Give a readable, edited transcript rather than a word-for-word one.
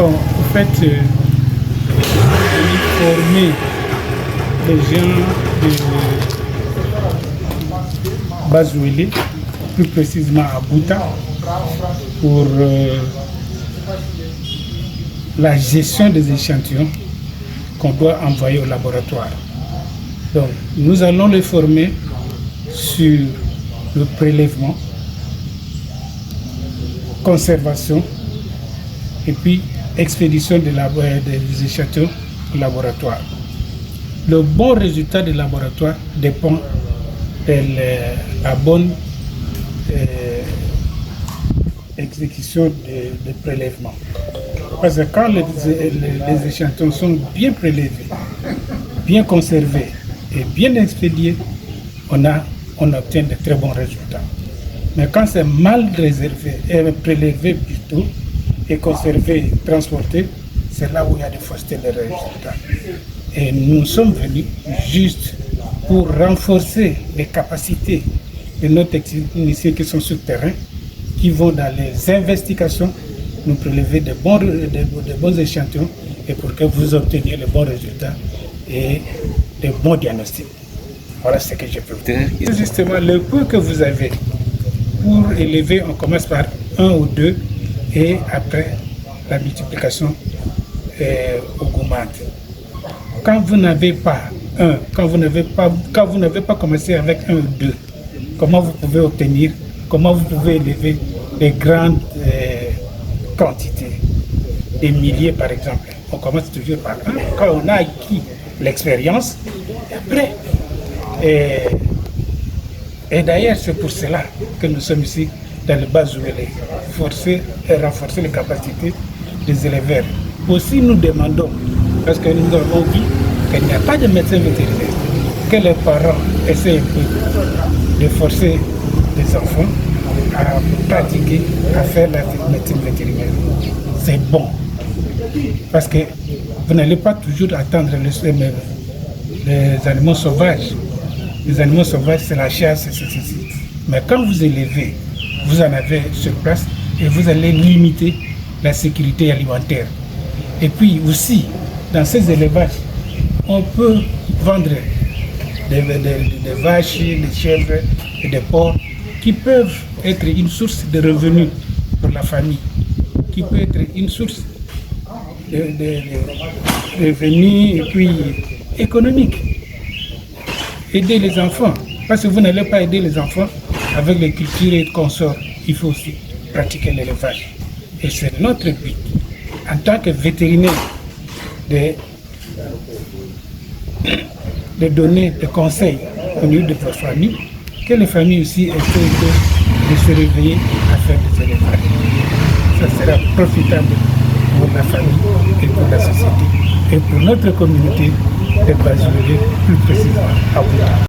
En fait, former les gens de Bazouélé, plus précisément à Bouta, pour la gestion des échantillons qu'on doit envoyer au laboratoire. Donc, nous allons les former sur le prélèvement, conservation et puis expédition des échantillons au laboratoire. Le bon résultat du laboratoire dépend de la bonne exécution des prélèvements. Parce que quand les échantillons sont bien prélevés, bien conservés et bien expédiés, on obtient de très bons résultats. Mais quand c'est mal prélevé plutôt, et conservé, transporté, c'est là où il y a des faussetés de résultats. Et nous sommes venus juste pour renforcer les capacités de nos techniciens qui sont sur le terrain, qui vont dans les investigations, nous prélever de bons échantillons et pour que vous obteniez les bons résultats et de bons diagnostics. Voilà ce que je peux vous dire. Justement, le peu que vous avez pour élever, on commence par 1 ou 2 et après la multiplication augmente. Quand vous n'avez pas 1, quand vous n'avez pas commencé avec 1 ou 2, comment vous pouvez obtenir, comment vous pouvez élever des grandes quantités, des milliers par exemple. On commence toujours par 1, quand on a acquis l'expérience, et après. Et d'ailleurs, c'est pour cela que nous sommes ici dans le Bazouélé, forcer et renforcer les capacités des éleveurs. Aussi, nous demandons, parce que nous avons vu qu'il n'y a pas de médecin vétérinaire, que les parents essaient un peu de forcer les enfants à pratiquer, à faire la médecine vétérinaire. C'est bon, parce que vous n'allez pas toujours attendre les animaux sauvages. Les animaux sauvages, c'est la chasse, c'est ceci. Mais quand vous élevez, vous en avez sur place et vous allez limiter la sécurité alimentaire. Et puis aussi, dans ces élevages, on peut vendre des vaches, des chèvres et des porcs qui peuvent être une source de revenus pour la famille, qui peut être une source de revenus et puis économique. Aider les enfants, parce que vous n'allez pas aider les enfants avec les cultures et consorts. Il faut aussi pratiquer l'élevage. Et c'est notre but, en tant que vétérinaire, de donner des conseils au niveau de votre famille, que les familles aussi essaient de se réveiller à faire des élevages. Ça sera profitable pour la famille et pour la société et pour notre communauté de Bazouélé, plus précisément à Bouta.